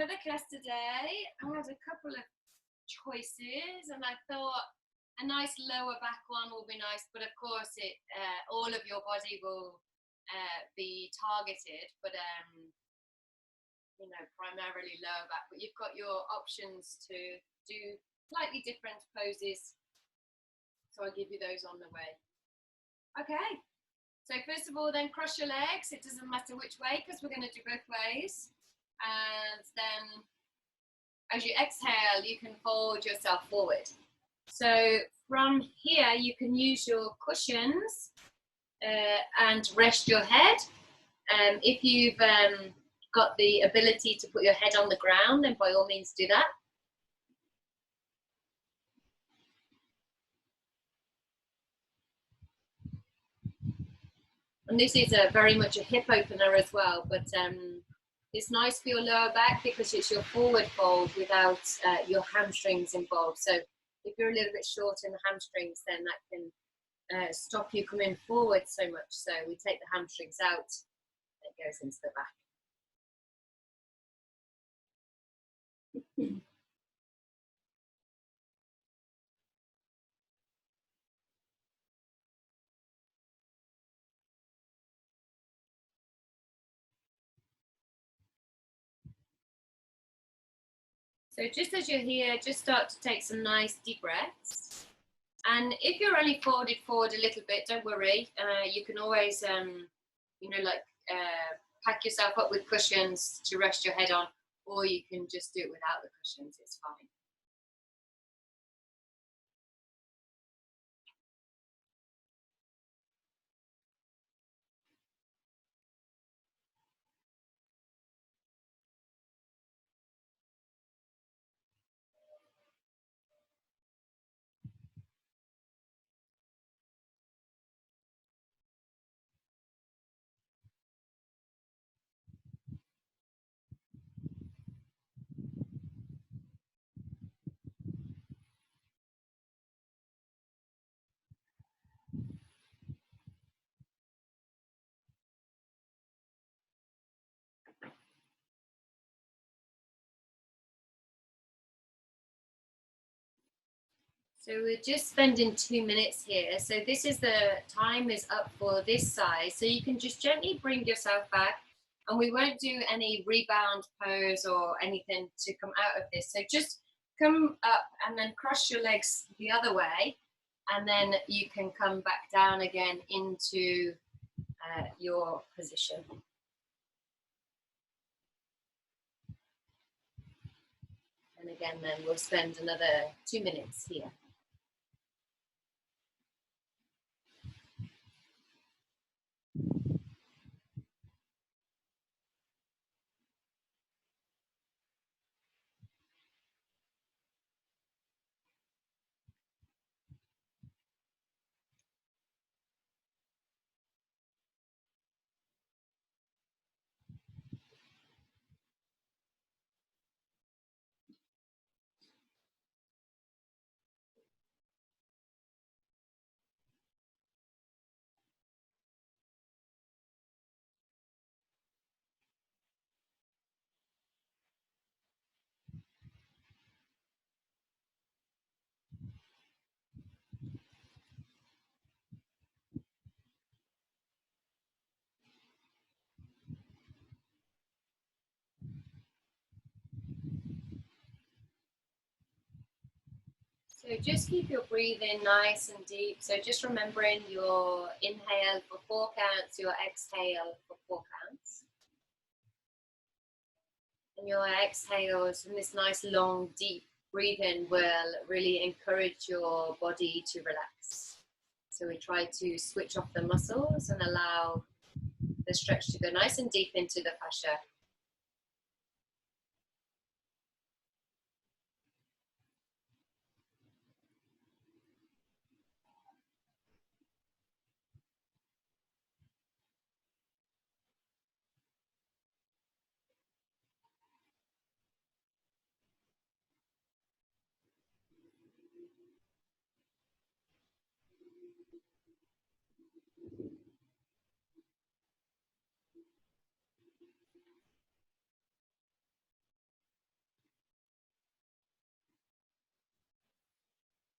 for the class today, I had a couple of choices, and I thought a nice lower back one will be nice, but of course, all of your body will be targeted, but primarily lower back. But you've got your options to do slightly different poses, so I'll give you those on the way. Okay. So first of all, then cross your legs. It doesn't matter which way because we're going to do both ways. And then as you exhale, you can fold yourself forward. So from here, you can use your cushions and rest your head. If you've got the ability to put your head on the ground, then by all means do that. And this is very much a hip opener as well, but it's nice for your lower back because it's your forward fold without your hamstrings involved. So if you're a little bit short in the hamstrings, then that can stop you coming forward so much. So we take the hamstrings out, it goes into the back. So just as you're here, just start to take some nice deep breaths. And if you're only folded forward a little bit, don't worry. You can always, pack yourself up with cushions to rest your head on, or you can just do it without the cushions, it's fine. So we're just spending 2 minutes here. So this is the time is up for this side. So you can just gently bring yourself back, and we won't do any rebound pose or anything to come out of this. So just come up and then cross your legs the other way, and then you can come back down again into your position. And again, then we'll spend another 2 minutes here. So just keep your breathing nice and deep. So just remembering your inhale for 4 counts, your exhale for 4 counts. And your exhales and this nice long deep breathing will really encourage your body to relax. So we try to switch off the muscles and allow the stretch to go nice and deep into the fascia.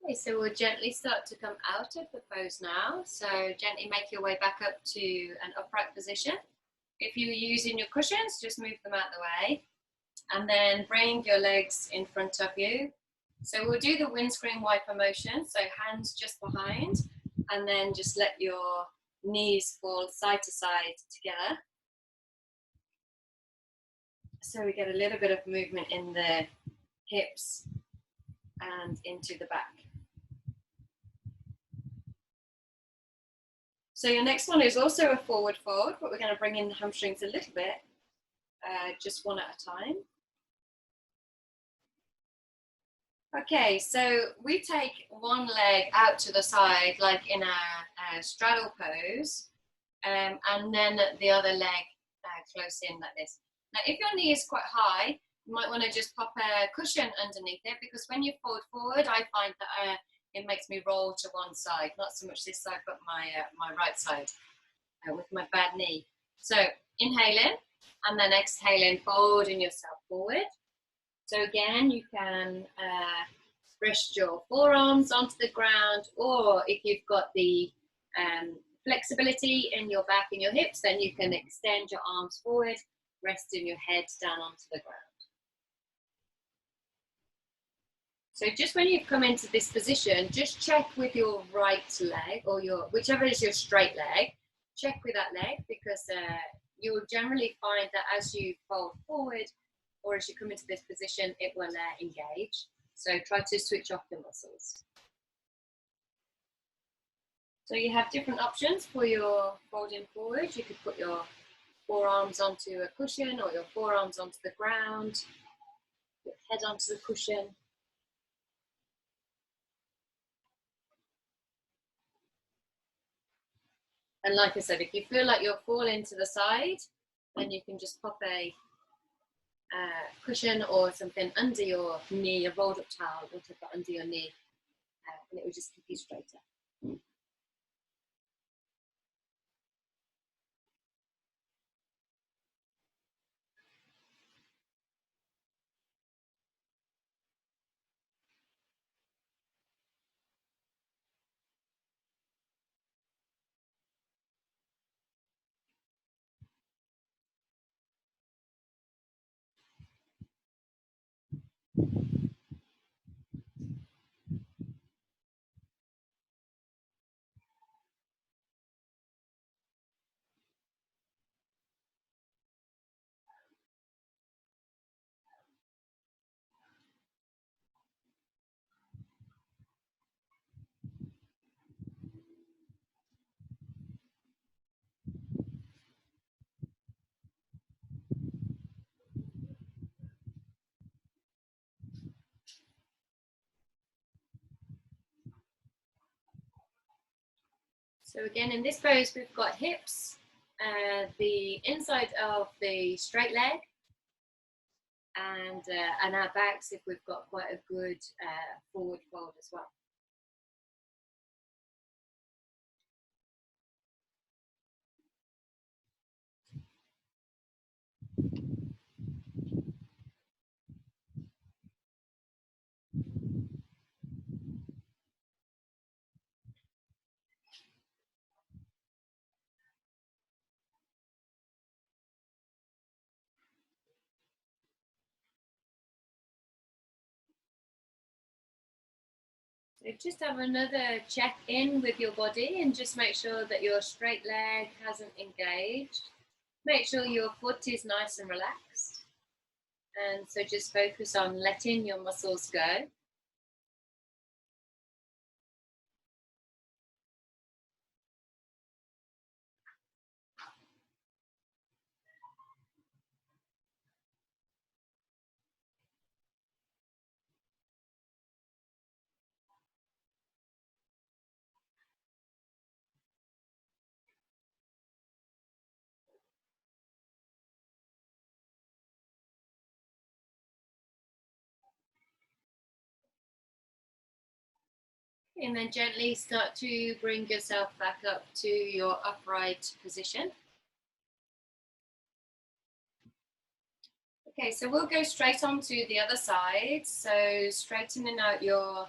Okay, so we'll gently start to come out of the pose now. So gently make your way back up to an upright position. If you're using your cushions, just move them out of the way. And then bring your legs in front of you. So we'll do the windscreen wiper motion. So hands just behind, and then just let your knees fall side to side together. So we get a little bit of movement in the hips and into the back. So your next one is also a forward fold, but we're going to bring in the hamstrings a little bit, just one at a time. Okay, so we take one leg out to the side, like in a straddle pose, and then the other leg close in like this. Now, if your knee is quite high, you might want to just pop a cushion underneath it, because when you fold forward, I find that it makes me roll to one side, not so much this side, but my right side with my bad knee. So inhale in, and then exhale in, folding yourself forward. So again, you can rest your forearms onto the ground, or if you've got the flexibility in your back and your hips, then you can extend your arms forward, resting your head down onto the ground. So just when you've come into this position, just check with your right leg, or your whichever is your straight leg, check with that leg, because you'll generally find that as you fold forward or as you come into this position, it will engage. So try to switch off the muscles. So you have different options for your folding forward. You could put your forearms onto a cushion, or your forearms onto the ground, your head onto the cushion. And like I said, if you feel like you're falling to the side, then you can just pop a cushion or something under your knee, a rolled up towel, whatever, under your knee, and it will just keep you straighter. So again, in this pose, we've got hips, the inside of the straight leg, and our backs if we've got quite a good forward fold as well. So just have another check in with your body and just make sure that your straight leg hasn't engaged. Make sure your foot is nice and relaxed. And so just focus on letting your muscles go. And then gently start to bring yourself back up to your upright position. Okay, so we'll go straight on to the other side. So straightening out your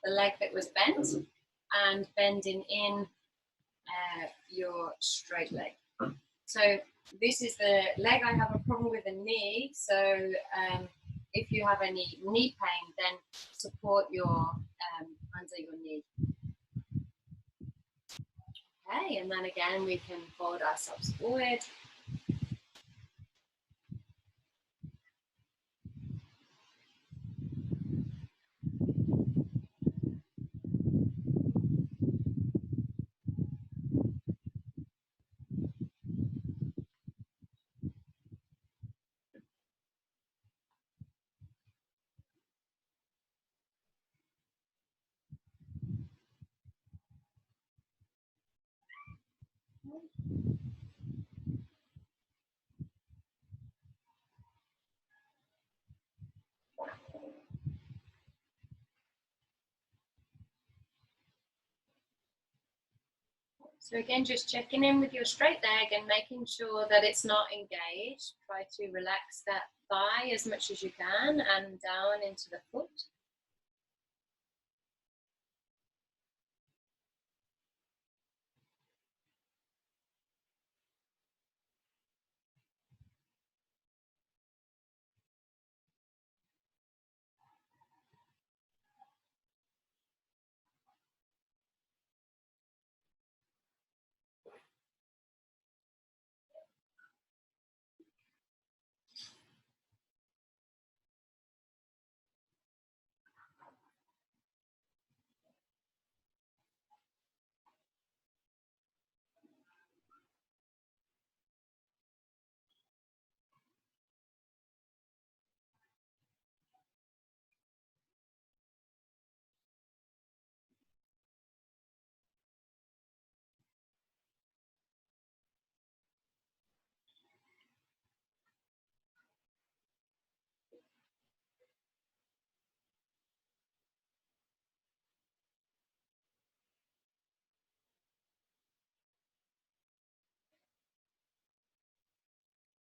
the leg that was bent and bending in your straight leg. So this is the leg. I have a problem with the knee, so if you have any knee pain, then support your under your knee. Okay, and then again we can fold ourselves forward. So again, just checking in with your straight leg and making sure that it's not engaged. Try to relax that thigh as much as you can and down into the foot.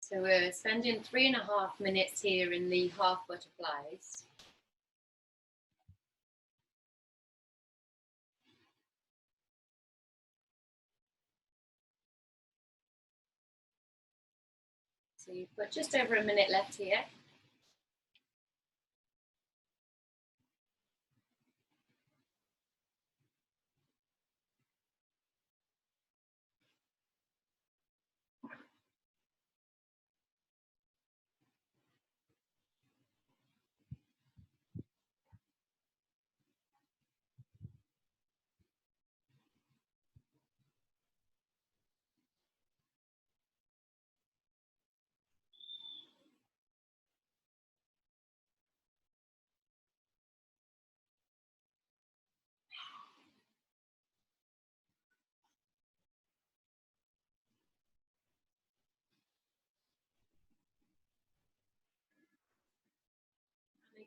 So we're spending 3.5 minutes here in the half butterflies. So you've got just over a minute left here.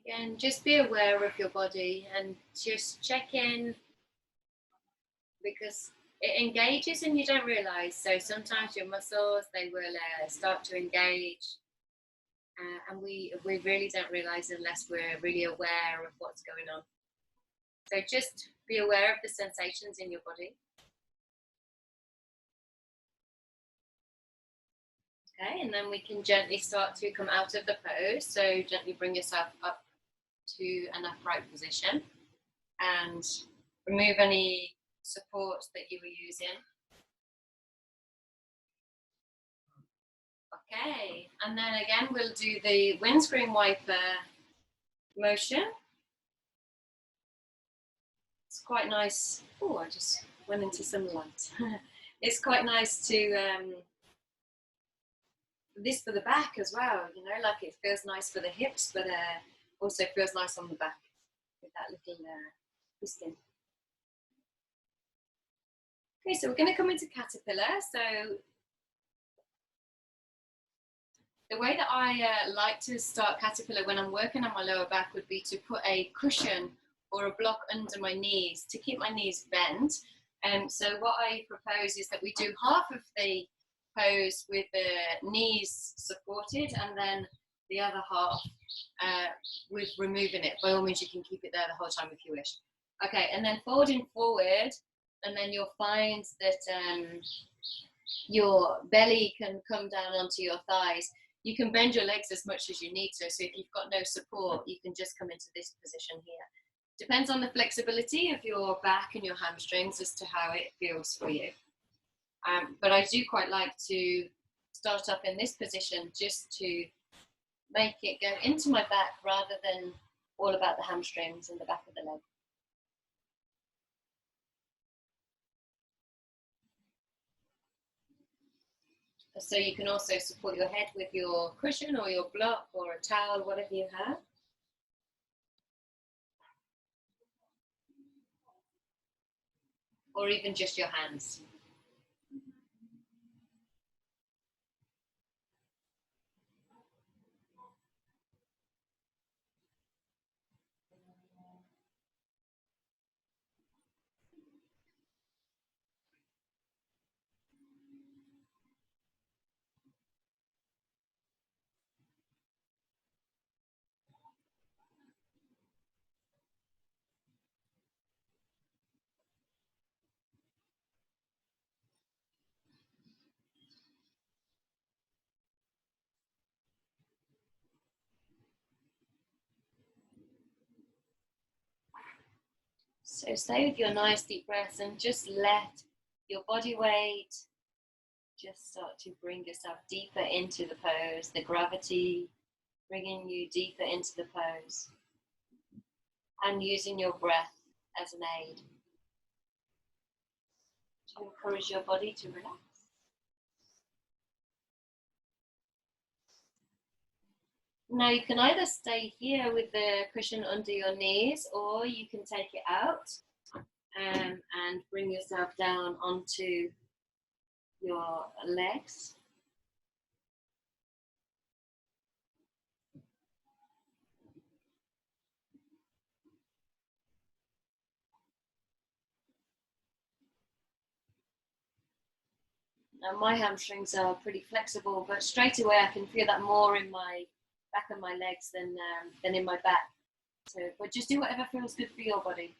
Again, just be aware of your body and just check in, because it engages and you don't realize. So sometimes your muscles, they will start to engage, and we really don't realize unless we're really aware of what's going on. So just be aware of the sensations in your body. Okay, and then we can gently start to come out of the pose. So gently bring yourself up to an upright position and remove any supports that you were using. Okay, and then again we'll do the windscreen wiper motion. It's quite nice. Oh, I just went into some light. It's quite nice to this for the back as well, you know, like it feels nice for the hips, but also feels nice on the back with that little twisting. Okay, so we're going to come into caterpillar. So the way that I like to start caterpillar when I'm working on my lower back would be to put a cushion or a block under my knees to keep my knees bent. So what I propose is that we do half of the pose with the knees supported and then the other half with removing it. By all means, you can keep it there the whole time if you wish. Okay, and then folding forward, and then you'll find that your belly can come down onto your thighs. You can bend your legs as much as you need to. So if you've got no support, you can just come into this position here. Depends on the flexibility of your back and your hamstrings as to how it feels for you. But I do quite like to start up in this position just to make it go into my back rather than all about the hamstrings and the back of the leg. So you can also support your head with your cushion or your block or a towel, whatever you have. Or even just your hands. So stay with your nice deep breaths and just let your body weight just start to bring yourself deeper into the pose, the gravity bringing you deeper into the pose, and using your breath as an aid to encourage your body to relax. Now you can either stay here with the cushion under your knees, or you can take it out and bring yourself down onto your legs. Now my hamstrings are pretty flexible, but straight away I can feel that more in my back of my legs than in my back. So, but just do whatever feels good for your body.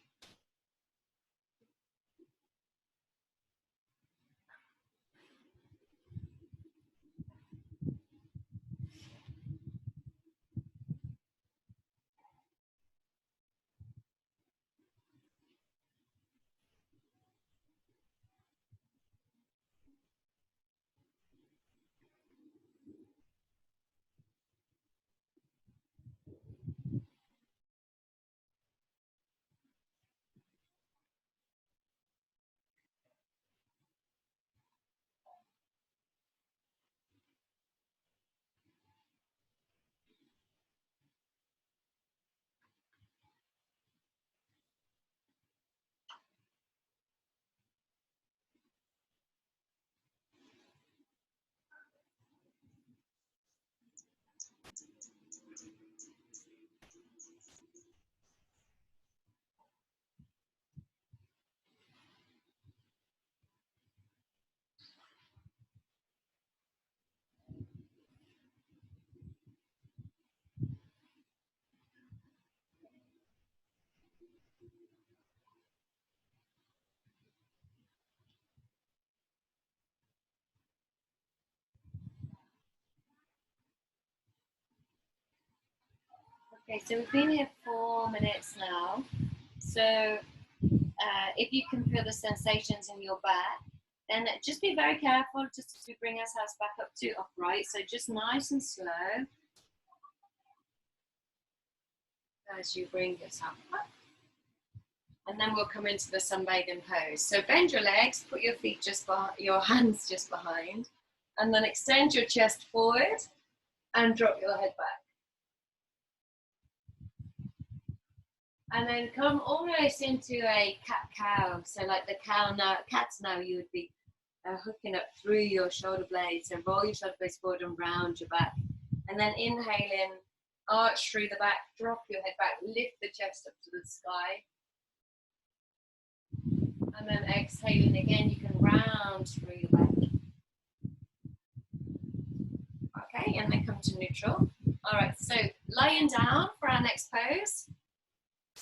Okay, so we've been here 4 minutes now. So if you can feel the sensations in your back, then just be very careful just to bring ourselves back up to upright. So just nice and slow as you bring yourself up. And then we'll come into the sunbathing pose. So bend your legs, put your feet just behind, your hands just behind, and then extend your chest forward and drop your head back. And then come almost into a cat-cow. So like the cow now, cats now, you would be hooking up through your shoulder blades. So roll your shoulder blades forward and round your back. And then inhaling, arch through the back, drop your head back, lift the chest up to the sky. And then exhaling again, you can round through your back. Okay, and then come to neutral. All right, so lying down for our next pose.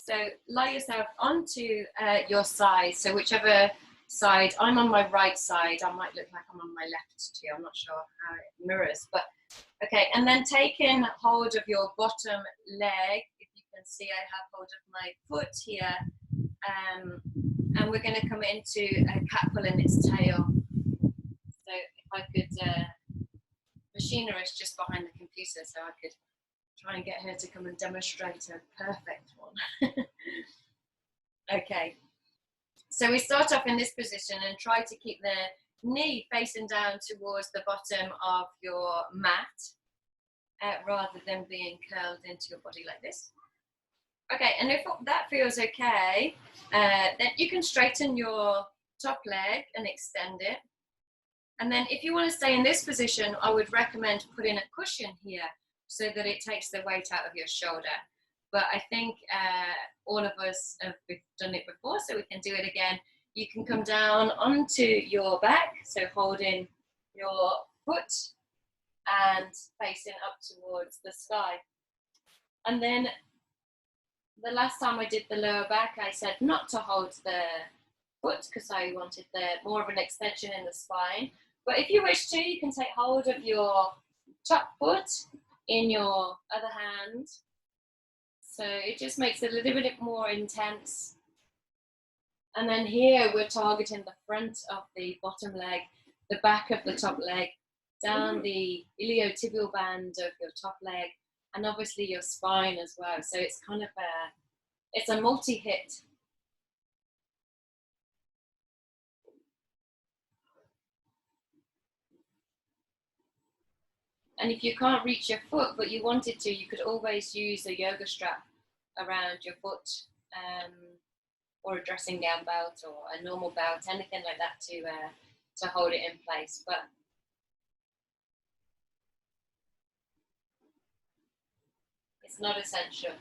So lie yourself onto your side. So whichever side, I'm on my right side. I might look like I'm on my left too. I'm not sure how it mirrors, but okay. And then taking hold of your bottom leg. If you can see, I have hold of my foot here. And we're going to come into a cat pulling its tail. So if I could, Machina is just behind the computer, so I could try and get her to come and demonstrate a perfect one. Okay, so we start off in this position and try to keep the knee facing down towards the bottom of your mat, rather than being curled into your body like this. Okay, and if that feels okay, then you can straighten your top leg and extend it. And then if you want to stay in this position, I would recommend putting a cushion here so that it takes the weight out of your shoulder. But I think all of us have done it before, so we can do it again. You can come down onto your back, so holding your foot and facing up towards the sky. And then the last time I did the lower back, I said not to hold the foot because I wanted more of an extension in the spine. But if you wish to, you can take hold of your top foot in your other hand. So it just makes it a little bit more intense. And then here we're targeting the front of the bottom leg, the back of the top leg, down the iliotibial band of your top leg, and obviously your spine as well. So it's kind of it's a multi-hit. And if you can't reach your foot, but you wanted to, you could always use a yoga strap around your foot, or a dressing gown belt or a normal belt, anything like that to hold it in place. But it's not essential.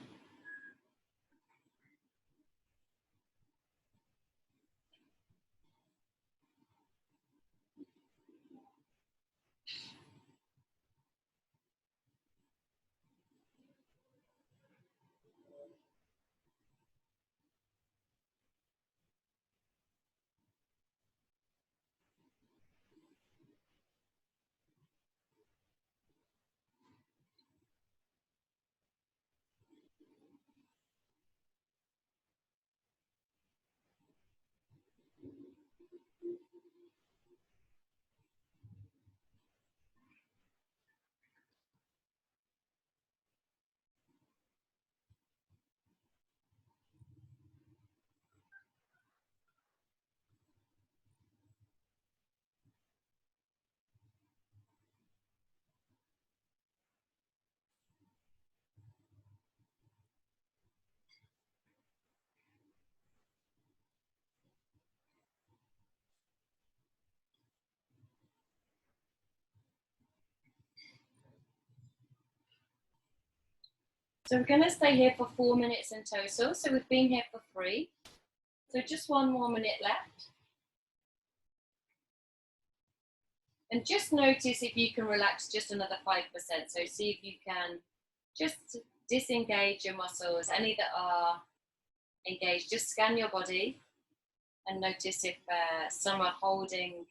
So we're going to stay here for 4 minutes in total. So we've been here for 3. So just 1 more minute left. And just notice if you can relax just another 5%. So see if you can just disengage your muscles, any that are engaged. Just scan your body and notice if some are holding,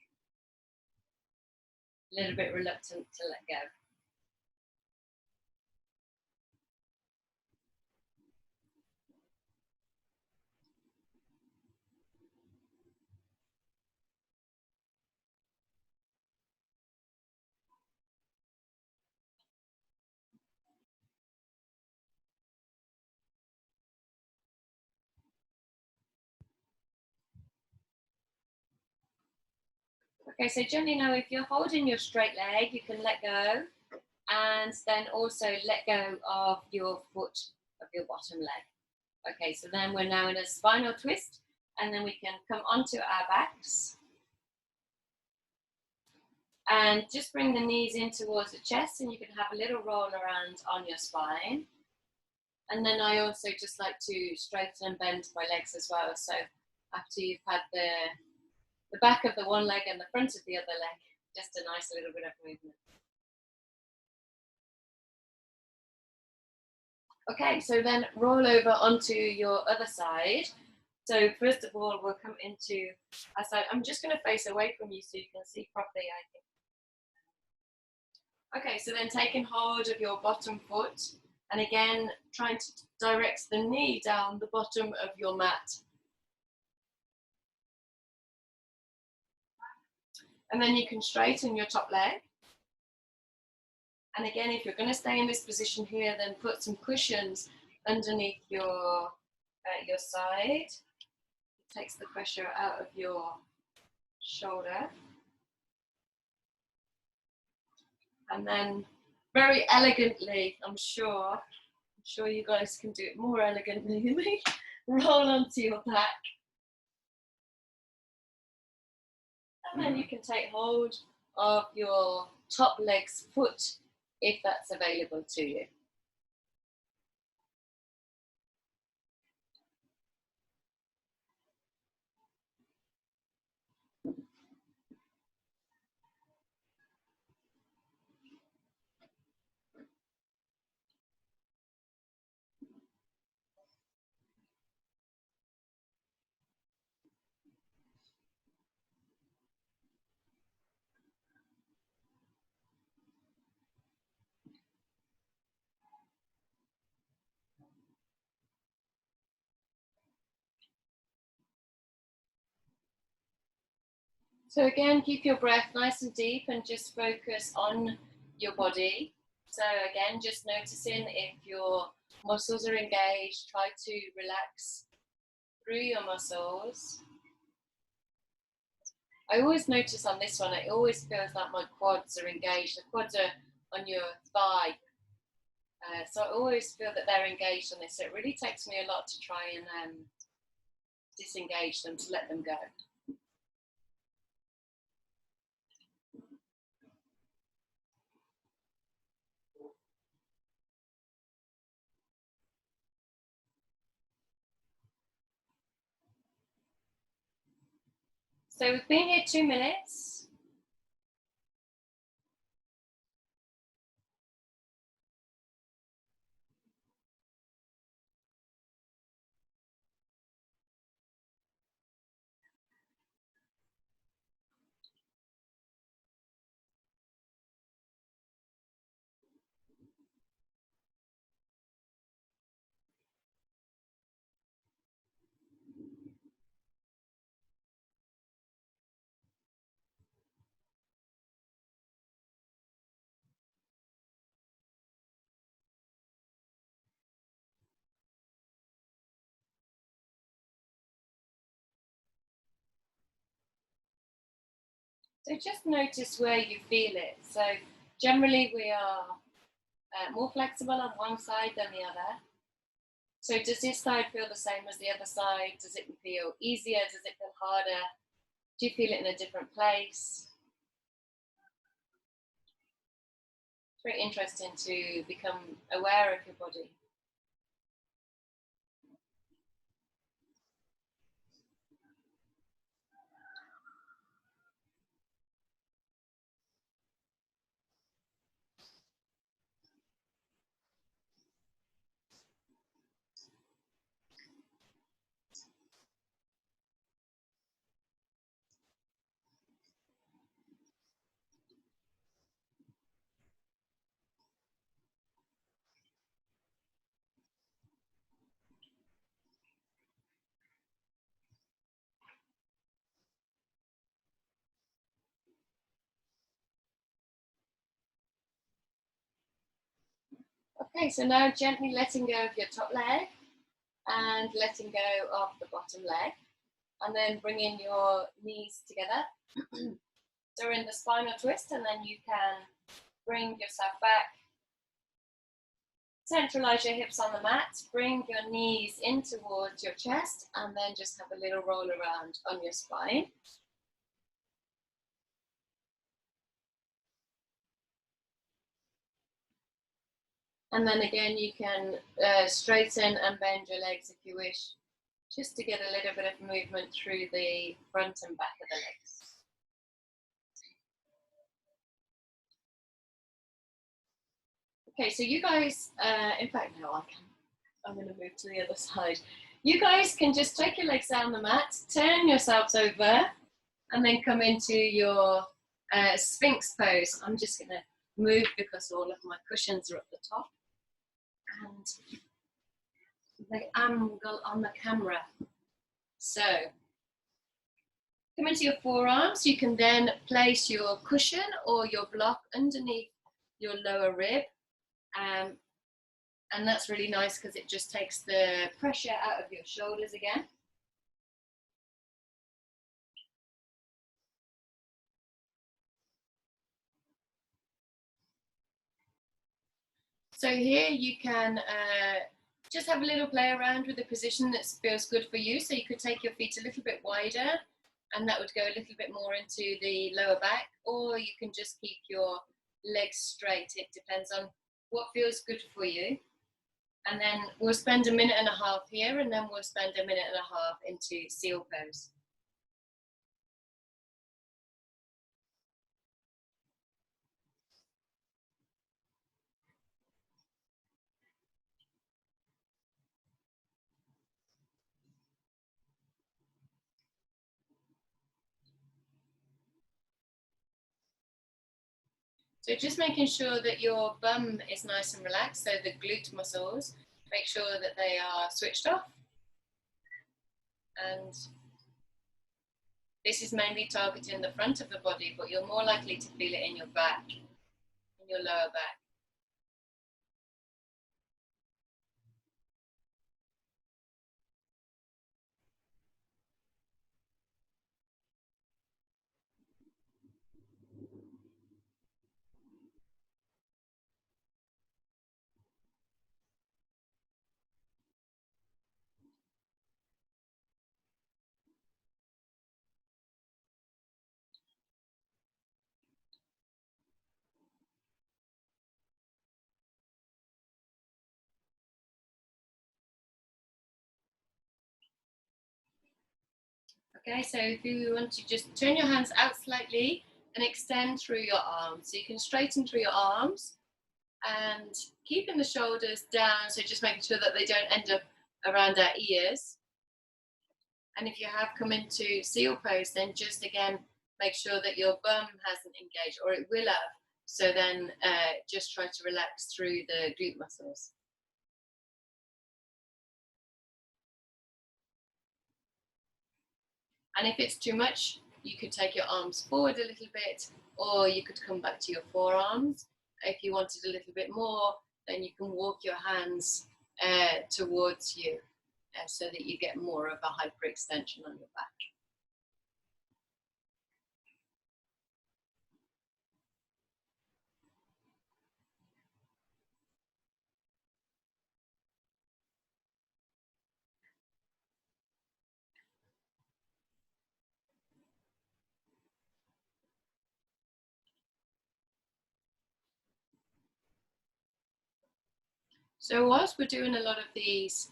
a little bit reluctant to let go. Okay, so gently now, if you're holding your straight leg, you can let go, and then also let go of your foot of your bottom leg. Okay, so then we're now in a spinal twist, and then we can come onto our backs. And just bring the knees in towards the chest, and you can have a little roll around on your spine. And then I also just like to straighten and bend my legs as well. So after you've had the back of the one leg and the front of the other leg, just a nice little bit of movement. Okay, so then roll over onto your other side. So first of all, we'll come into our side. I'm just going to face away from you so you can see properly, I think. Okay, so then taking hold of your bottom foot, and again, trying to direct the knee down the bottom of your mat. And then you can straighten your top leg. And again, if you're going to stay in this position here, then put some cushions underneath your side. It takes the pressure out of your shoulder. And then very elegantly, I'm sure you guys can do it more elegantly than me, roll onto your back. And then you can take hold of your top leg's foot if that's available to you. So again, keep your breath nice and deep and just focus on your body. So again, just noticing if your muscles are engaged, try to relax through your muscles. I always notice on this one, it always feels like my quads are engaged. The quads are on your thigh. So I always feel that they're engaged on this. So it really takes me a lot to try and disengage them, to let them go. So we've been here 2 minutes. So just notice where you feel it. So generally we are more flexible on one side than the other. So does this side feel the same as the other side? Does it feel easier? Does it feel harder? Do you feel it in a different place? It's very interesting to become aware of your body. Okay, so now gently letting go of your top leg and letting go of the bottom leg, and then bringing your knees together. So we're in the spinal twist, and then you can bring yourself back. Centralize your hips on the mat, bring your knees in towards your chest, and then just have a little roll around on your spine. And then again, you can straighten and bend your legs if you wish, just to get a little bit of movement through the front and back of the legs. Okay, so you guys, in fact, no, I can. I'm going to move to the other side. You guys can just take your legs down the mat, turn yourselves over, and then come into your Sphinx pose. I'm just going to move because all of my cushions are up the top. And the angle on the camera. So, come into your forearms. You can then place your cushion or your block underneath your lower rib. And that's really nice because it just takes the pressure out of your shoulders again. So here you can just have a little play around with the position that feels good for you. So you could take your feet a little bit wider and that would go a little bit more into the lower back, or you can just keep your legs straight. It depends on what feels good for you. And then we'll spend a minute and a half here, and then we'll spend a minute and a half into seal pose. So just making sure that your bum is nice and relaxed, so the glute muscles, make sure that they are switched off. And this is mainly targeting the front of the body, but you're more likely to feel it in your back, in your lower back. Okay, so if you want to just turn your hands out slightly and extend through your arms. So you can straighten through your arms and keeping the shoulders down, so just making sure that they don't end up around our ears. And if you have come into seal pose, then just again, make sure that your bum hasn't engaged, or it will have. So then just try to relax through the glute muscles. And if it's too much, you could take your arms forward a little bit, or you could come back to your forearms. If you wanted a little bit more, then you can walk your hands towards you so that you get more of a hyperextension on your back. So whilst we're doing a lot of these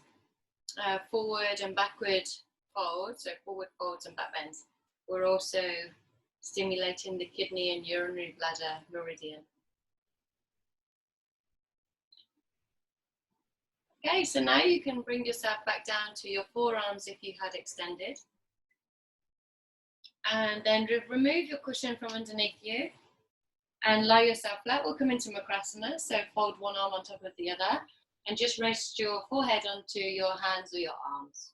forward and backward folds, so forward folds and back bends, we're also stimulating the kidney and urinary bladder meridian. Okay, so now you can bring yourself back down to your forearms if you had extended. And then remove your cushion from underneath you and lie yourself flat. We'll come into Makrasana, so fold one arm on top of the other and just rest your forehead onto your hands or your arms.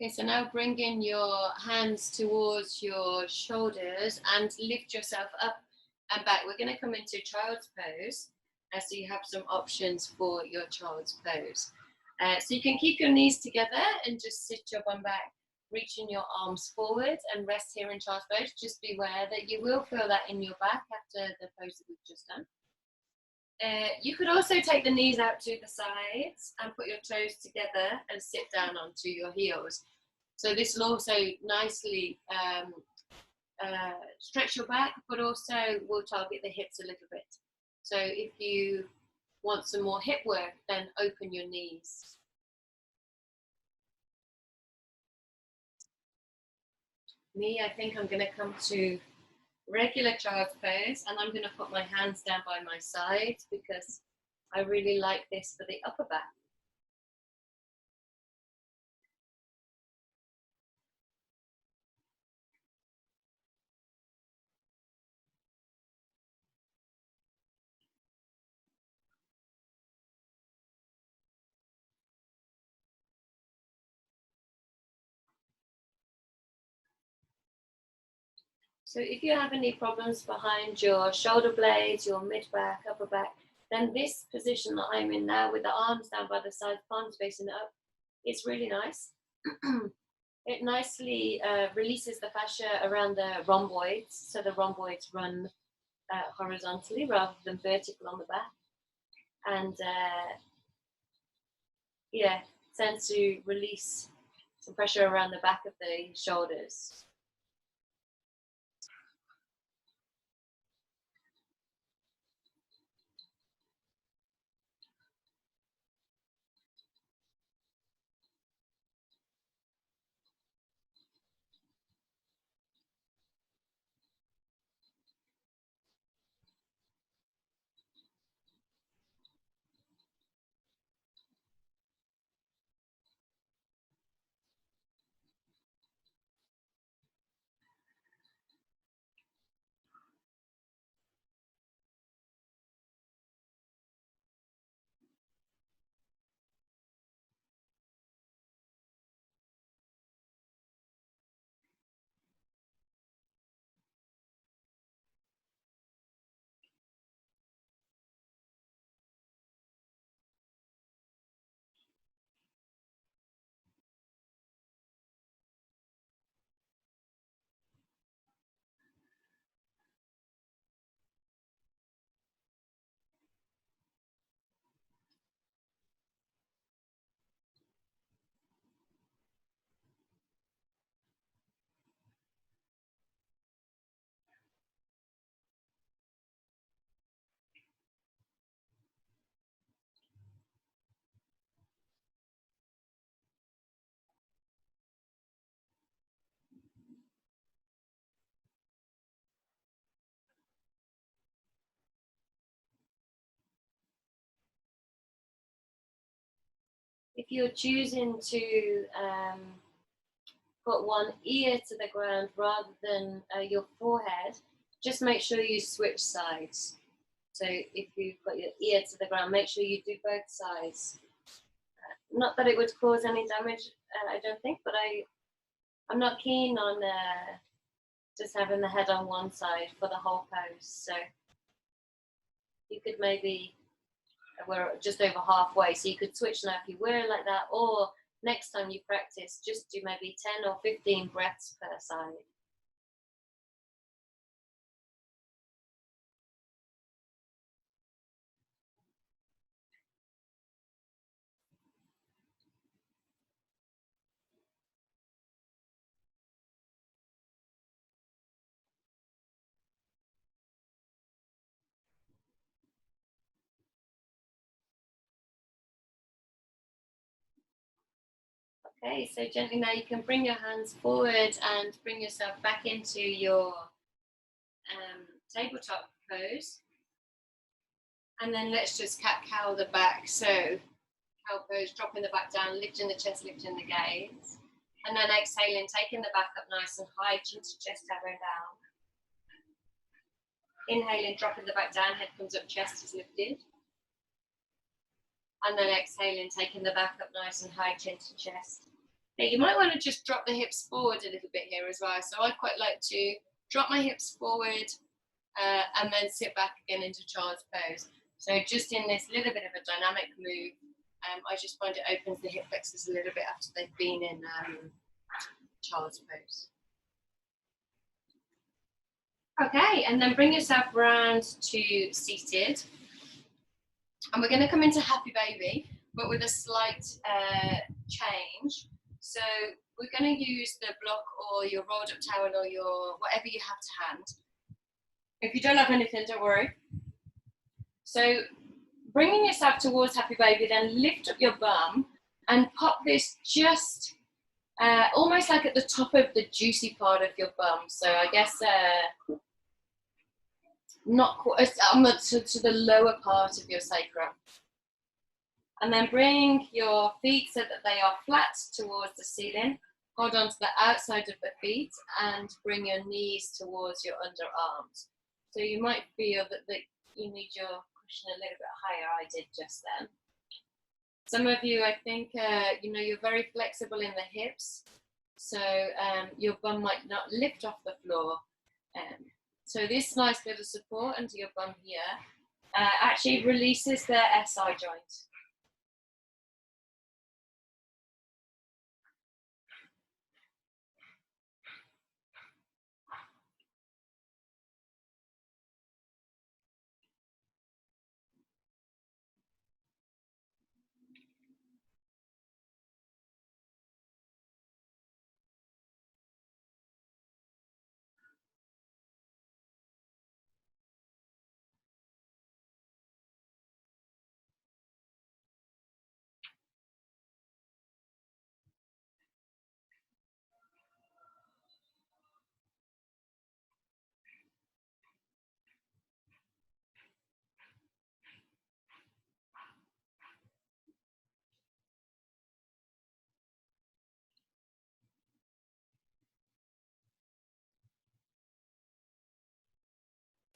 Okay, so now bring in your hands towards your shoulders and lift yourself up and back. We're going to come into child's pose, so you have some options for your child's pose. So you can keep your knees together and just sit your bum back, reaching your arms forward and rest here in child's pose. Just beware that you will feel that in your back after the pose that we've just done. You could also take the knees out to the sides and put your toes together and sit down onto your heels. So this will also nicely stretch your back, but also will target the hips a little bit. So if you want some more hip work, then open your knees. Me, I think I'm going to come to regular child's pose, and I'm going to put my hands down by my sides because I really like this for the upper back. So if you have any problems behind your shoulder blades, your mid back, upper back, then this position that I'm in now with the arms down by the sides, palms facing up, is really nice. It nicely releases the fascia around the rhomboids, so the rhomboids run horizontally rather than vertical on the back, and yeah, tends to release some pressure around the back of the shoulders. If you're choosing to put one ear to the ground rather than your forehead, just make sure you switch sides. So if you've got your ear to the ground, make sure you do both sides. Not that it would cause any damage, I don't think, but I'm not keen on just having the head on one side for the whole pose. So you could maybe, we're just over halfway, so you could switch now if you were like that, or next time you practice, just do maybe 10 or 15 breaths per side. Okay, so gently now you can bring your hands forward and bring yourself back into your tabletop pose. And then let's just cat-cow the back. So cow pose, dropping the back down, lifting the chest, lifting the gaze. And then exhaling, taking the back up nice and high, chin to chest, elbow down. Inhaling, dropping the back down, head comes up, chest is lifted. And then exhaling, taking the back up nice and high, chin to chest. Now you might want to just drop the hips forward a little bit here as well. So I quite like to drop my hips forward and then sit back again into child's pose. So just in this little bit of a dynamic move, I just find it opens the hip flexors a little bit after they've been in child's pose. Okay, and then bring yourself round to seated. And we're going to come into happy baby, but with a slight change. So we're going to use the block or your rolled up towel or your whatever you have to hand. If you don't have anything, don't worry. So bringing yourself towards happy baby, then lift up your bum and pop this just Almost like at the top of the juicy part of your bum. So I guess not quite to the lower part of your sacrum. And then bring your feet so that they are flat towards the ceiling. Hold on to the outside of the feet and bring your knees towards your underarms. So you might feel that you need your cushion a little bit higher. I did just then. Some of you, I think, you're very flexible in the hips. So your bum might not lift off the floor. So this nice bit of support under your bum here actually releases the SI joint.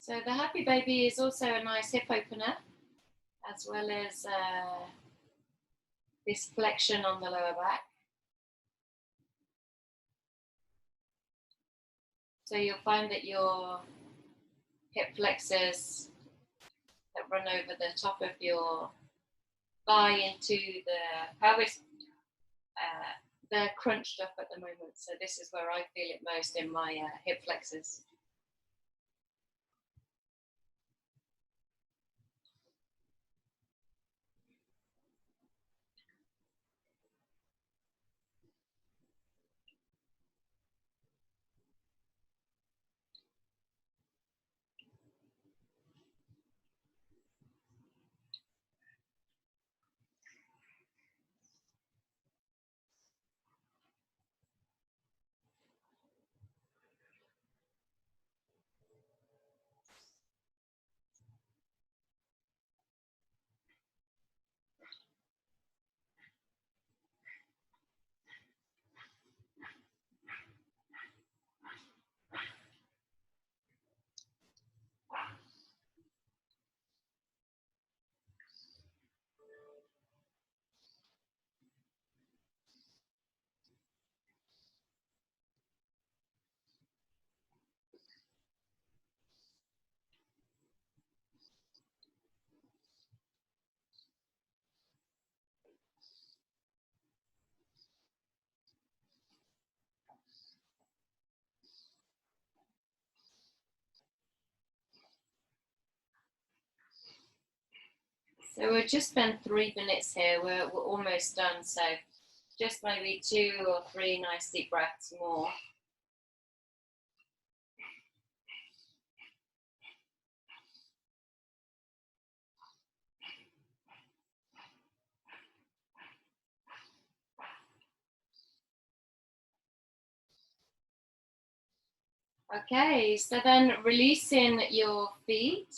So the Happy Baby is also a nice hip opener, as well as this flexion on the lower back. So you'll find that your hip flexors that run over the top of your thigh into the pelvis, they're crunched up at the moment. So this is where I feel it most, in my hip flexors. So we've just spent 3 minutes here. We're almost done. So just maybe 2 or 3 nice deep breaths more. Okay, so then releasing your feet,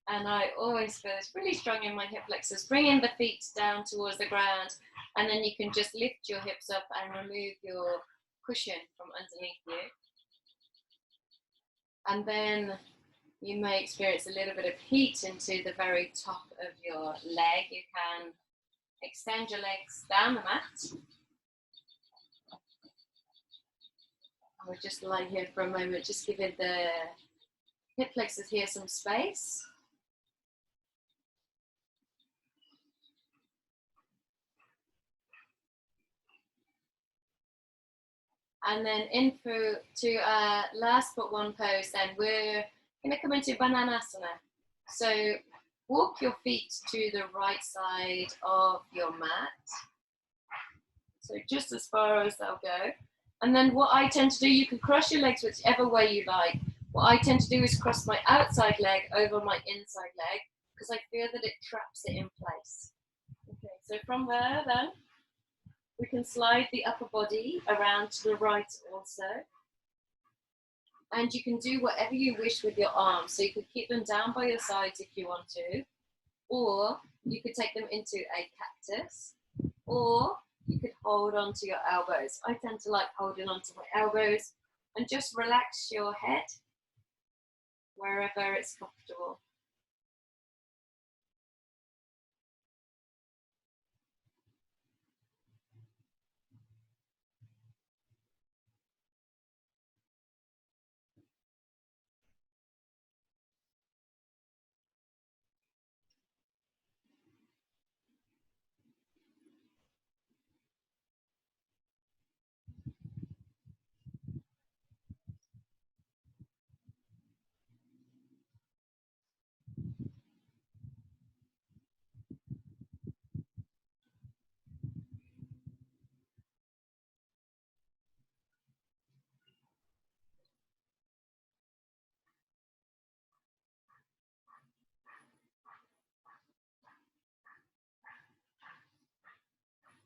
and I always feel this really strong in my hip flexors, bringing the feet down towards the ground, and then you can just lift your hips up and remove your cushion from underneath you. And then you may experience a little bit of heat into the very top of your leg. You can extend your legs down the mat. We'll just lie here for a moment, just giving the hip flexors here some space. And then in to last but one pose, then we're going to come into Bananasana. So walk your feet to the right side of your mat. So just as far as they'll go. And then what I tend to do, you can cross your legs whichever way you like. What I tend to do is cross my outside leg over my inside leg, because I feel that it traps it in place. Okay, so from there then, We can slide the upper body around to the right also. And you can do whatever you wish with your arms. So you could keep them down by your sides if you want to, or you could take them into a cactus, or you could hold onto your elbows. I tend to like holding onto my elbows and just relax your head wherever it's comfortable.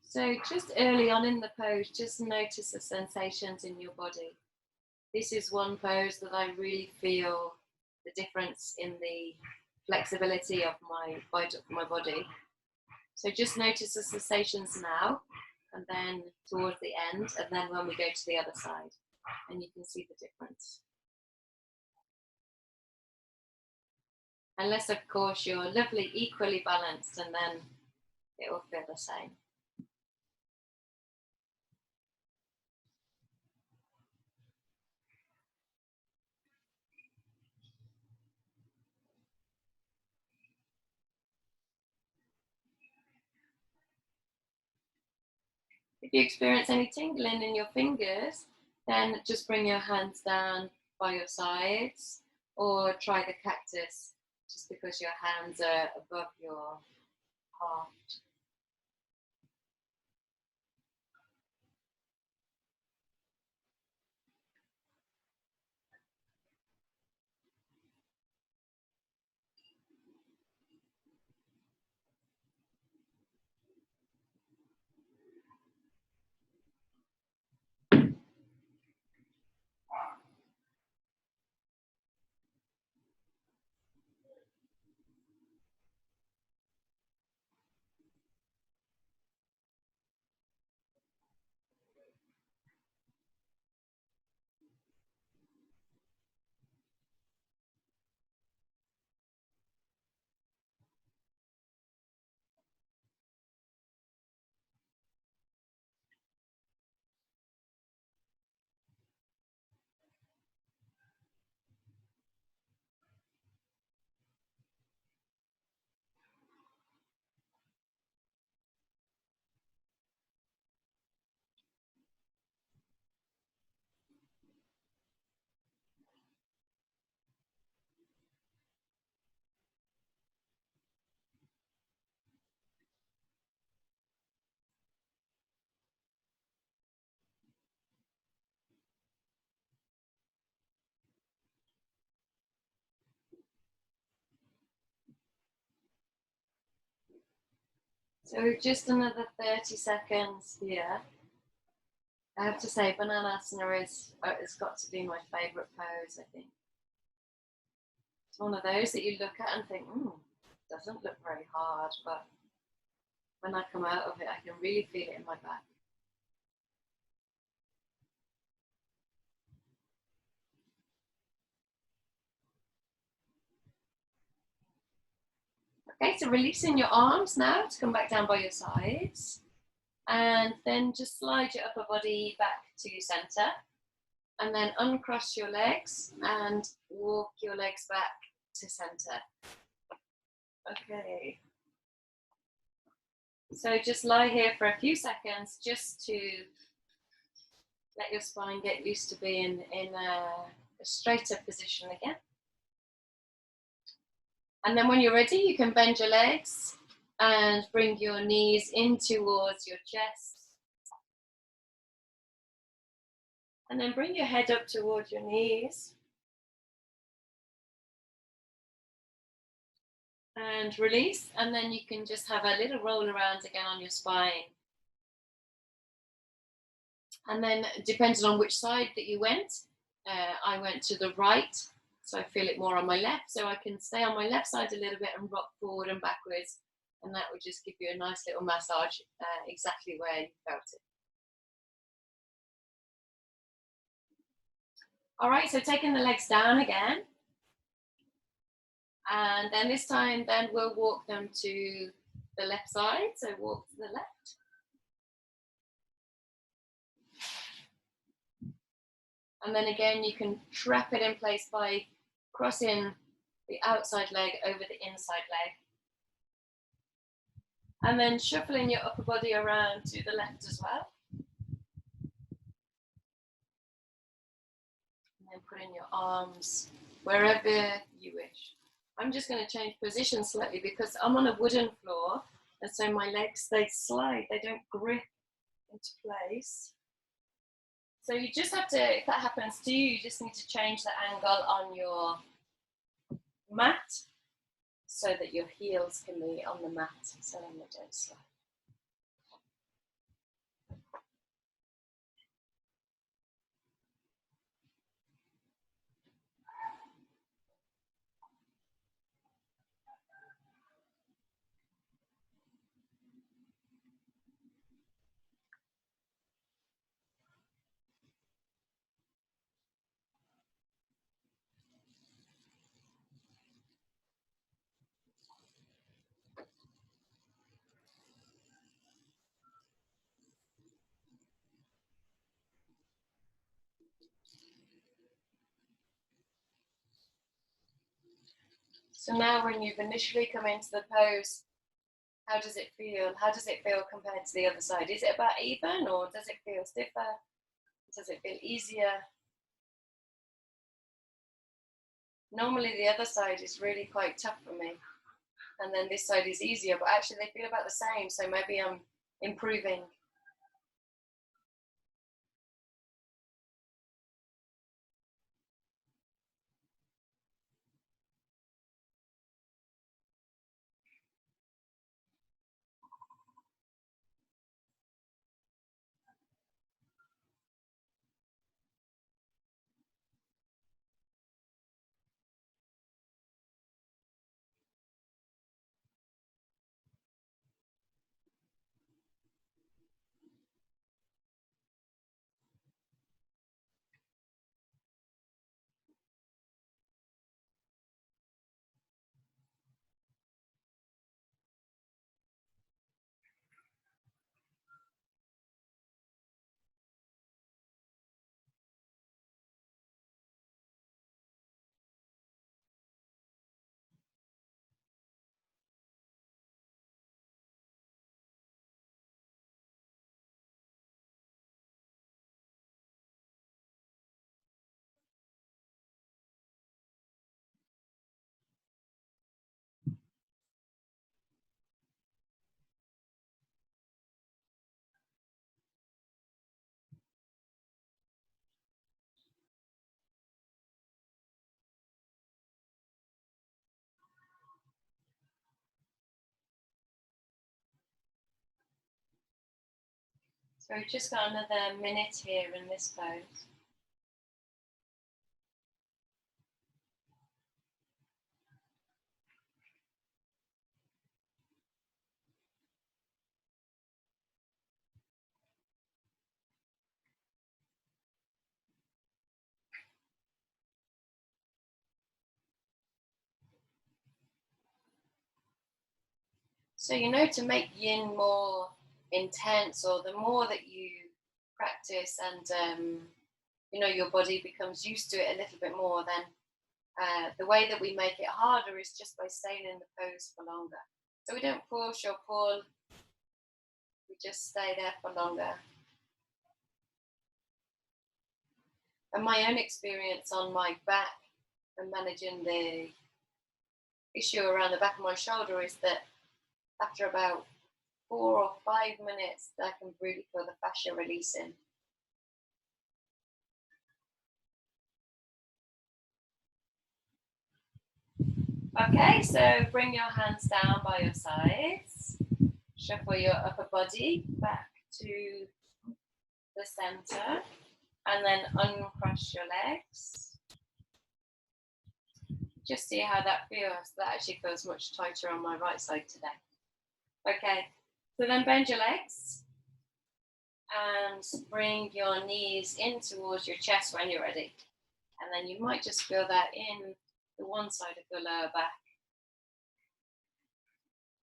So just early on in the pose, just notice the sensations in your body. This is one pose that I really feel the difference in the flexibility of my body. So just notice the sensations now, and then towards the end, and then when we go to the other side, and you can see the difference. Unless, of course, you're lovely, equally balanced, and then it will feel the same. If you experience any tingling in your fingers, then just bring your hands down by your sides, or try the cactus, just because your hands are above your heart. So just another 30 seconds here. I have to say, Bananasana it's got to be my favourite pose, I think. It's one of those that you look at and think, doesn't look very hard, but when I come out of it, I can really feel it in my back. Okay, so releasing your arms now to come back down by your sides. And then just slide your upper body back to center. And then uncross your legs and walk your legs back to center. Okay. So just lie here for a few seconds just to let your spine get used to being in a straighter position again. And then when you're ready, you can bend your legs and bring your knees in towards your chest. And then bring your head up towards your knees. And release, and then you can just have a little roll around again on your spine. And then depending on which side that you went, I went to the right, so I feel it more on my left. So I can stay on my left side a little bit and rock forward and backwards. And that would just give you a nice little massage exactly where you felt it. All right, so taking the legs down again. And then this time, then we'll walk them to the left side. So walk to the left. And then again, you can trap it in place by crossing the outside leg over the inside leg. And then shuffling your upper body around to the left as well. And then putting your arms wherever you wish. I'm just going to change position slightly because I'm on a wooden floor, and so my legs, they slide, they don't grip into place. So you just have to, if that happens to you, you just need to change the angle on your mat so that your heels can be on the mat so then they don't slide. So now when you've initially come into the pose, how does it feel? How does it feel compared to the other side? Is it about even, or does it feel stiffer? Does it feel easier? Normally the other side is really quite tough for me, and then this side is easier, but actually they feel about the same, so maybe I'm improving. So we've just got another minute here in this pose. So you know, to make yin more intense, or the more that you practice and you know, your body becomes used to it a little bit more, then the way that we make it harder is just by staying in the pose for longer. So we don't push or pull, we just stay there for longer. And my own experience on my back and managing the issue around the back of my shoulder is that after about 4 or 5 minutes, I can really feel the fascia releasing. Okay, so bring your hands down by your sides. Shuffle your upper body back to the the center and then uncross your legs. Just see how that feels. That actually feels much tighter on my right side today. Okay, so then bend your legs and bring your knees in towards your chest when you're ready. And then you might just feel that in the one side of your lower back.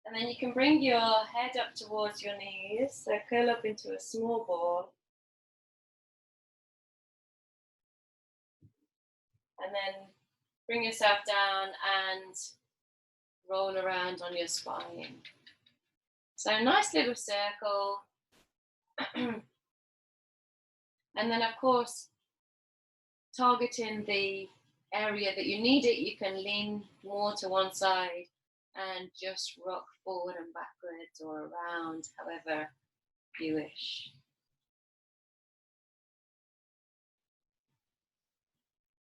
And then you can bring your head up towards your knees, so curl up into a small ball. And then bring yourself down and roll around on your spine. So a nice little circle. And then of course, targeting the area that you need it, you can lean more to one side and just rock forward and backwards or around, however you wish.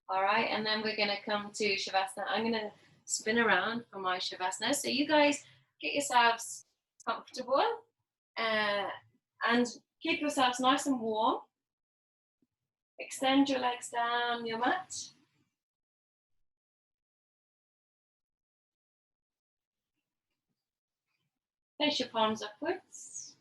All right, and then we're gonna come to Shavasana. I'm gonna spin around for my Shavasana. So you guys get yourselves comfortable and keep yourselves nice and warm. Extend your legs down your mat. Place your palms upwards.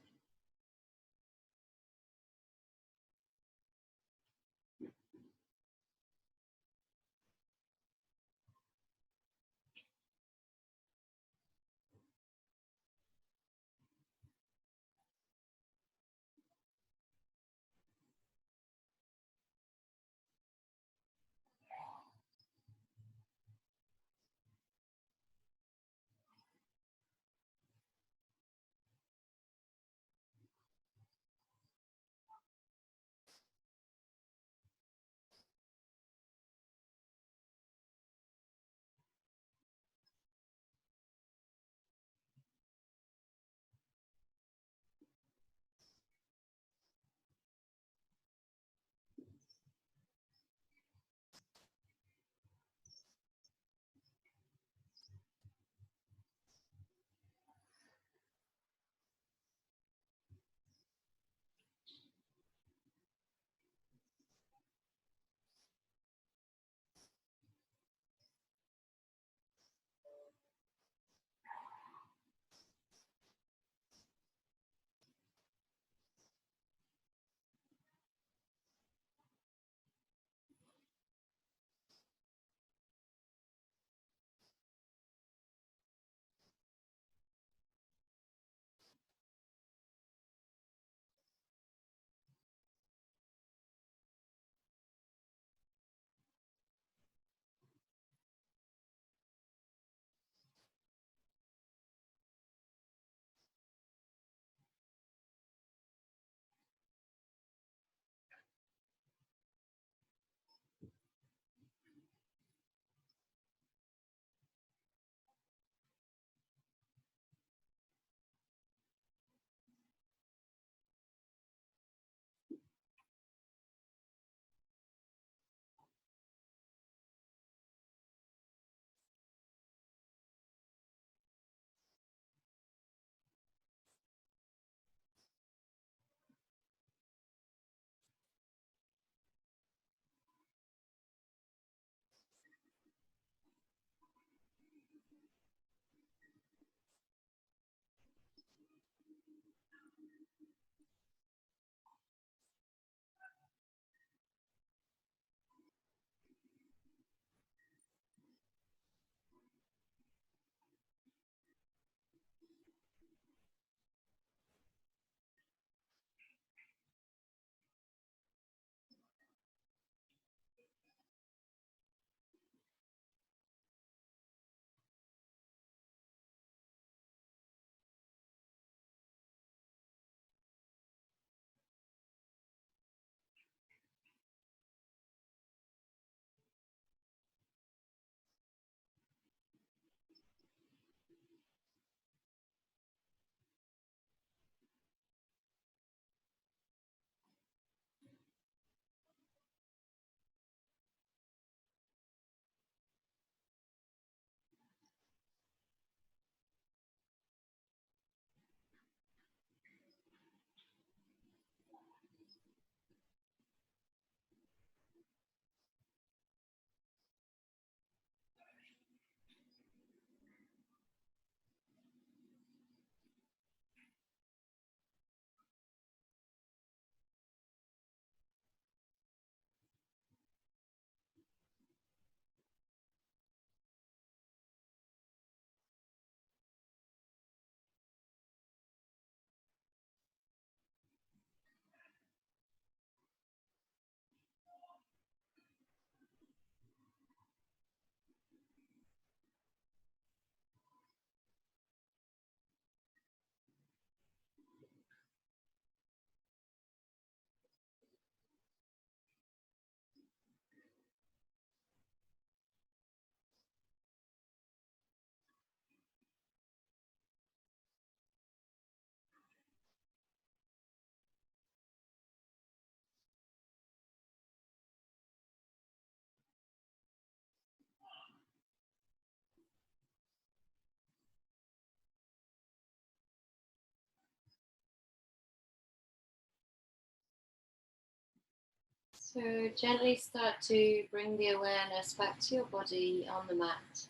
So gently start to bring the awareness back to your body on the mat.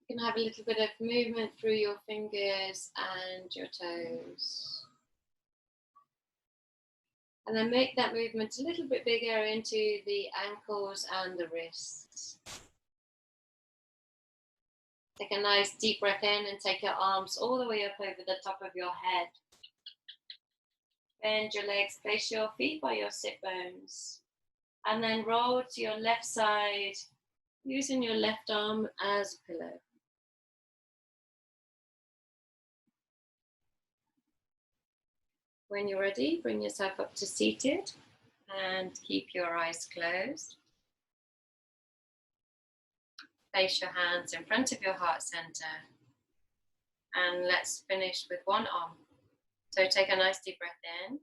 You can have a little bit of movement through your fingers and your toes. And then make that movement a little bit bigger into the ankles and the wrists. Take a nice deep breath in and take your arms all the way up over the top of your head. Bend your legs, place your feet by your sit bones. And then roll to your left side, using your left arm as a pillow. When you're ready, bring yourself up to seated and keep your eyes closed. Place your hands in front of your heart center. And let's finish with one arm. So take a nice deep breath in.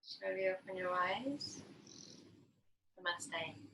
Slowly open your eyes. Namaste.